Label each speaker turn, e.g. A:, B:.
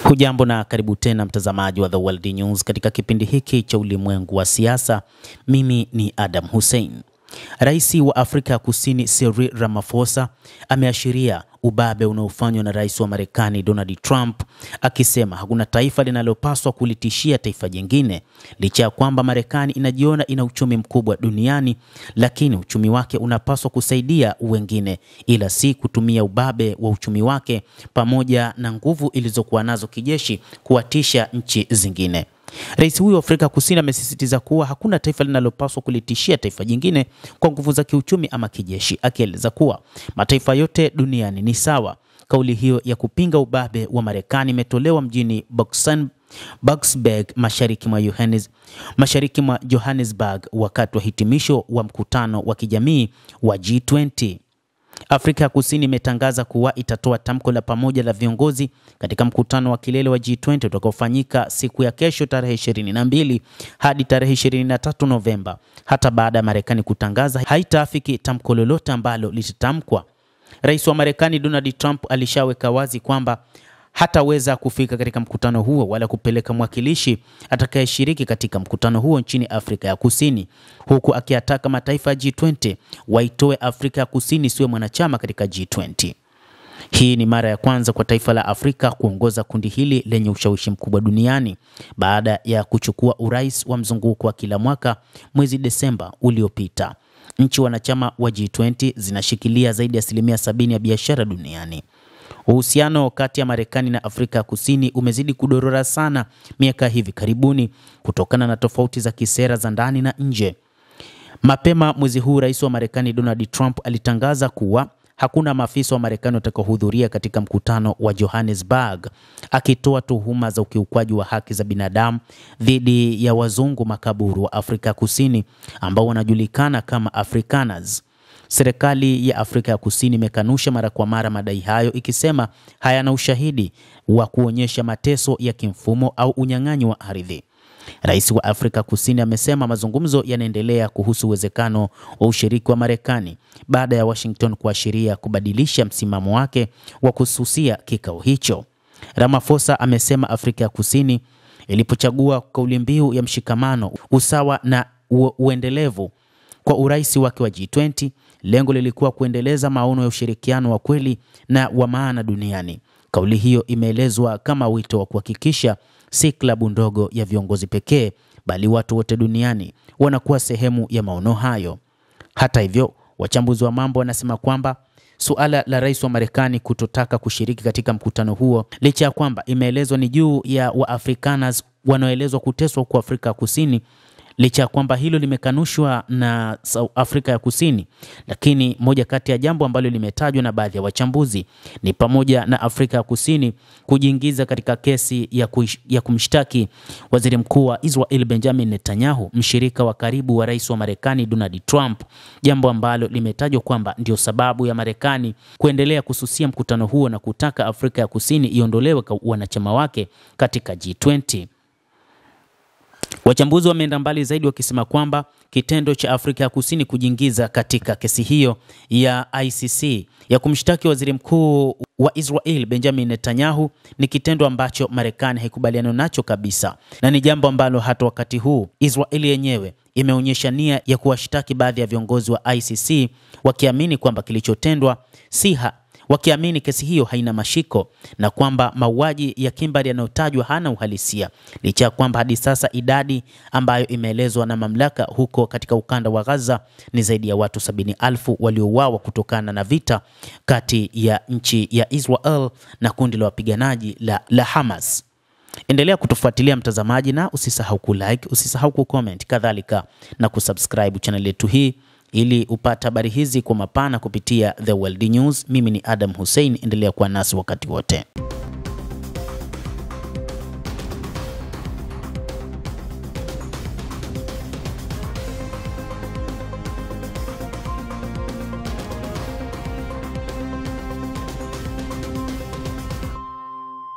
A: Hujambo na karibu tena mtazamaji wa The World News katika kipindi hiki cha ulimwengu wa siasa. Mimi ni Adam Hussein. Rais wa Afrika Kusini Cyril Ramaphosa ameashiria ubabe unaofanywa na rais wa Marekani Donald Trump, akisema hakuna taifa linalopaswa kulitishia taifa jingine, licha ya kwamba Marekani inajiona ina uchumi mkubwa duniani, lakini uchumi wake unapaswa kusaidia wengine, ila si kutumia ubabe wa uchumi wake pamoja na nguvu ilizokuwa nazo kijeshi kuwatisha nchi zingine. Rais huyo wa Afrika Kusini amesisitiza kuwa hakuna taifa linalopaswa kulitishia taifa jingine kwa nguvu za kiuchumi ama kijeshi, akieleza kuwa mataifa yote duniani ni sawa. Kauli hiyo ya kupinga ubabe wa Marekani imetolewa mjini Boksburg, mashariki mwa Johannesburg, wakati wa hitimisho wa mkutano wa kijamii wa G20. Afrika ya Kusini imetangaza kuwa itatoa tamko la pamoja la viongozi katika mkutano wa kilele wa G20 utakaofanyika siku ya kesho tarehe 22 hadi tarehe 23 Novemba, hata baada ya Marekani kutangaza haitaafiki tamko lolote ambalo litatamkwa. Rais wa Marekani Donald Trump alishaweka wazi kwamba hataweza kufika katika mkutano huo wala kupeleka mwakilishi atakayeshiriki katika mkutano huo nchini Afrika ya Kusini, huku akiataka mataifa ya G20 waitoe Afrika ya Kusini siwe mwanachama katika G20. Hii ni mara ya kwanza kwa taifa la Afrika kuongoza kundi hili lenye ushawishi mkubwa duniani baada ya kuchukua urais wa mzunguko wa kila mwaka mwezi Desemba uliopita. Nchi wanachama wa G20 zinashikilia zaidi ya 70% ya biashara duniani. Uhusiano kati ya Marekani na Afrika Kusini umezidi kudorora sana miaka hivi karibuni kutokana na tofauti za kisera za ndani na nje. Mapema mwezi huu rais wa Marekani Donald Trump alitangaza kuwa hakuna maafisa wa Marekani watakaohudhuria katika mkutano wa Johannesburg, akitoa tuhuma za ukiukwaji wa haki za binadamu dhidi ya wazungu makaburu wa Afrika Kusini ambao wanajulikana kama Afrikaners. Serikali ya Afrika ya Kusini imekanusha mara kwa mara madai hayo, ikisema hayana ushahidi wa kuonyesha mateso ya kimfumo au unyang'anyi wa ardhi. Rais wa Afrika Kusini amesema mazungumzo yanaendelea kuhusu uwezekano wa ushiriki wa Marekani baada ya Washington kuashiria kubadilisha msimamo wake wa kususia kikao hicho. Ramaphosa amesema Afrika ya Kusini ilipochagua kauli mbiu ya mshikamano, usawa na uendelevu kwa urais wake wa G20, lengo lilikuwa kuendeleza maono ya ushirikiano wa kweli na wa maana duniani. Kauli hiyo imeelezwa kama wito wa kuhakikisha si klabu ndogo ya viongozi pekee, bali watu wote duniani wanakuwa sehemu ya maono hayo. Hata hivyo, wachambuzi wa mambo wanasema kwamba suala la rais wa Marekani kutotaka kushiriki katika mkutano huo, licha ya kwamba imeelezwa ni juu ya Waafrikaners wanaoelezwa kuteswa kwa Afrika Kusini, licha ya kwamba hilo limekanushwa na Afrika ya Kusini, lakini moja kati ya jambo ambalo limetajwa na baadhi ya wachambuzi ni pamoja na Afrika ya Kusini kujiingiza katika kesi ya kumshtaki waziri mkuu wa Israel Benjamin Netanyahu, mshirika wa karibu wa rais wa Marekani Donald Trump, jambo ambalo limetajwa kwamba ndio sababu ya Marekani kuendelea kususia mkutano huo na kutaka Afrika ya Kusini iondolewe kwa wanachama wake katika G20. Wachambuzi wameenda mbali zaidi wakisema kwamba kitendo cha Afrika ya Kusini kujiingiza katika kesi hiyo ya ICC ya kumshtaki waziri mkuu wa Israel Benjamin Netanyahu ni kitendo ambacho Marekani haikubaliana nacho kabisa, na ni jambo ambalo hata wakati huu Israel yenyewe imeonyesha nia ya kuwashtaki baadhi ya viongozi wa ICC, wakiamini kwamba kilichotendwa wakiamini kesi hiyo haina mashiko na kwamba mauaji ya kimbari yanayotajwa hana uhalisia, licha ya kwamba hadi sasa idadi ambayo imeelezwa na mamlaka huko katika ukanda wa Gaza ni zaidi ya watu 70,000 waliouawa kutokana na vita kati ya nchi ya Israel na kundi la wapiganaji la Hamas. Endelea kutufuatilia mtazamaji, na usisahau kulike, usisahau kucomment, kadhalika na kusubscribe channel yetu hii ili upata habari hizi kwa mapana kupitia The World News. Mimi ni Adam Hussein, endelea kuwa nasi wakati wote.